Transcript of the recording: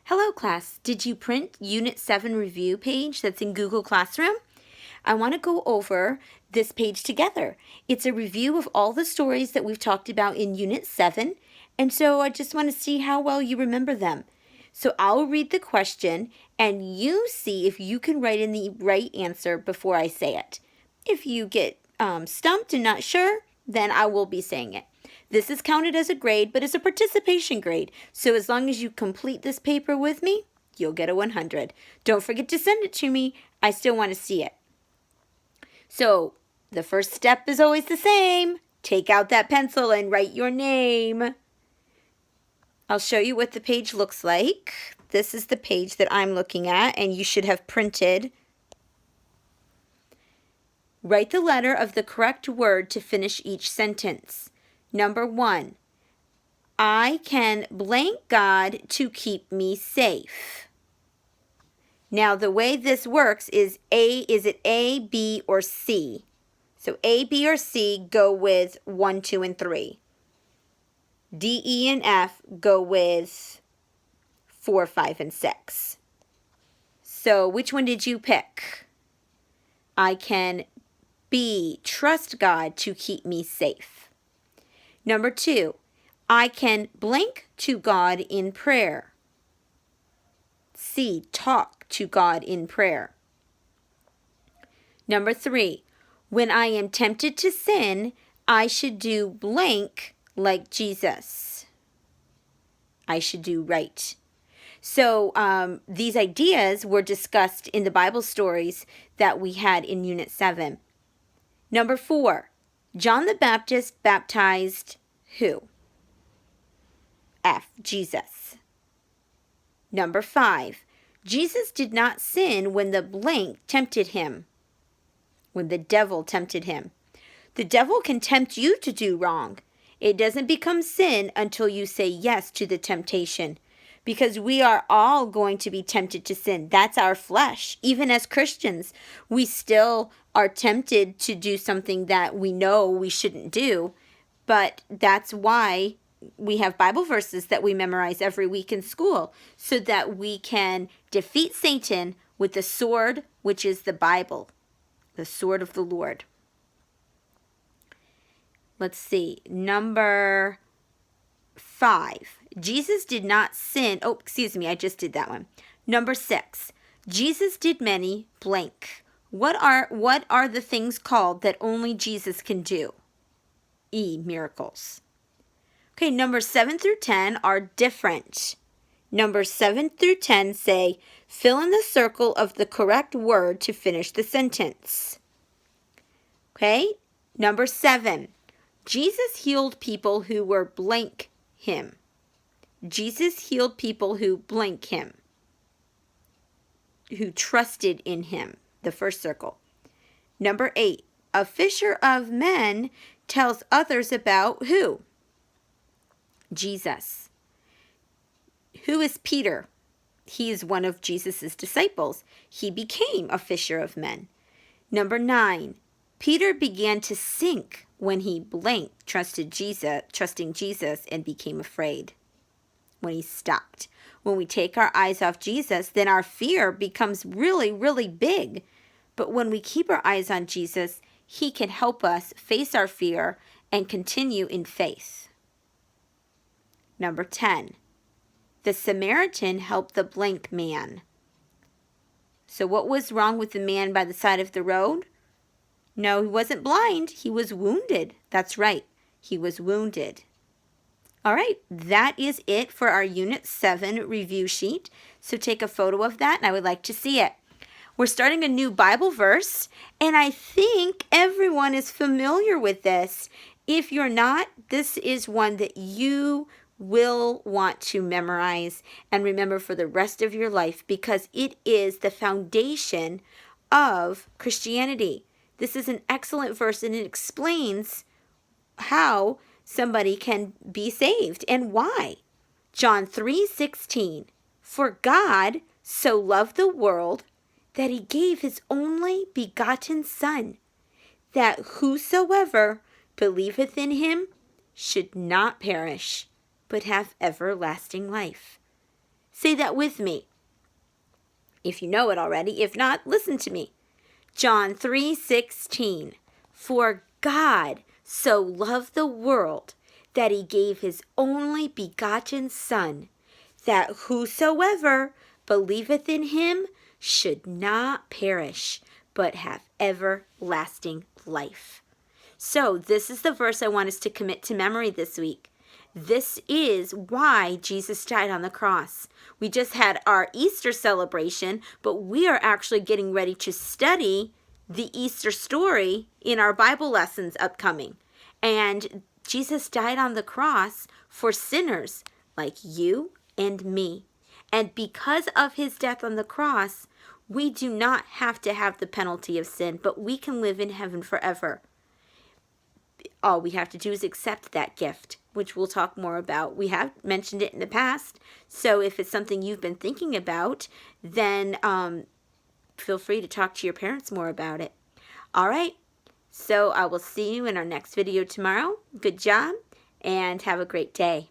Hello class, did you print Unit 7 review page that's in Google Classroom? I want to go over this page together. It's a review of all the stories that we've talked about in Unit 7, and so I just want to see how well you remember them. So I'll read the question, and you see if you can write in the right answer before I say it. If you get stumped and not sure, then I will be saying it. This is counted as a grade, but it's a participation grade. So as long as you complete this paper with me, you'll get a 100. Don't forget to send it to me. I still want to see it. So the first step is always the same. Take out that pencil and write your name. I'll show you what the page looks like. This is the page that I'm looking at, and you should have printed. Write the letter of the correct word to finish each sentence. Number 1, I can blank God to keep me safe. Now the way this works is it A, B, or C? So A, B, or C go with 1, 2, and 3. D, E, and F go with 4, 5, and 6. So which one did you pick? I can B, trust God to keep me safe. Number 2, I can blank to God in prayer. C, talk to God in prayer. Number 3, when I am tempted to sin, I should do blank like Jesus. I should do right. So these ideas were discussed in the Bible stories that we had in Unit 7. Number 4, John the Baptist baptized who? F, Jesus. Number 5, Jesus did not sin when the blank tempted him, when the devil tempted him. The devil can tempt you to do wrong. It doesn't become sin until you say yes to the temptation, because we are all going to be tempted to sin. That's our flesh. Even as Christians, we still are tempted to do something that we know we shouldn't do, but that's why we have Bible verses that we memorize every week in school, so that we can defeat Satan with the sword, which is the Bible, the sword of the Lord. Let's see, number 5. Jesus did not sin. Oh, excuse me, I just did that one. Number 6. Jesus did many blank. What are the things called that only Jesus can do? E, miracles. Okay, numbers 7 through 10 are different. Numbers 7 through 10 say, fill in the circle of the correct word to finish the sentence. Okay, number 7. Jesus healed people who were blank him. Jesus healed people who blank him, who trusted in him, the first circle. Number 8, a fisher of men tells others about who? Jesus. Who is Peter? He is one of Jesus' disciples. He became a fisher of men. Number 9, Peter began to sink when he blanked, trusting Jesus, and became afraid. When he stopped. When we take our eyes off Jesus, then our fear becomes really, really big. But when we keep our eyes on Jesus, he can help us face our fear and continue in faith. Number 10, the Samaritan helped the blank man. So what was wrong with the man by the side of the road? No, he wasn't blind. He was wounded. That's right. He was wounded. All right, that is it for our Unit 7 review sheet. So take a photo of that, and I would like to see it. We're starting a new Bible verse, and I think everyone is familiar with this. If you're not, this is one that you will want to memorize and remember for the rest of your life, because it is the foundation of Christianity. This is an excellent verse, and it explains how somebody can be saved and why. John 3:16, for God so loved the world that he gave his only begotten Son, that whosoever believeth in him should not perish, but have everlasting life. Say that with me, if you know it already. If not, listen to me. John 3:16. For God so loved the world that he gave his only begotten Son, that whosoever believeth in him should not perish, but have everlasting life. So this is the verse I want us to commit to memory this week. This is why Jesus died on the cross. We just had our Easter celebration, but we are actually getting ready to study the Easter story in our Bible lessons upcoming. And Jesus died on the cross for sinners like you and me. And because of his death on the cross, we do not have to have the penalty of sin, but we can live in heaven forever. All we have to do is accept that gift, which we'll talk more about. We have mentioned it in the past, so if it's something you've been thinking about, then feel free to talk to your parents more about it. All right, so I will see you in our next video tomorrow. Good job, and have a great day.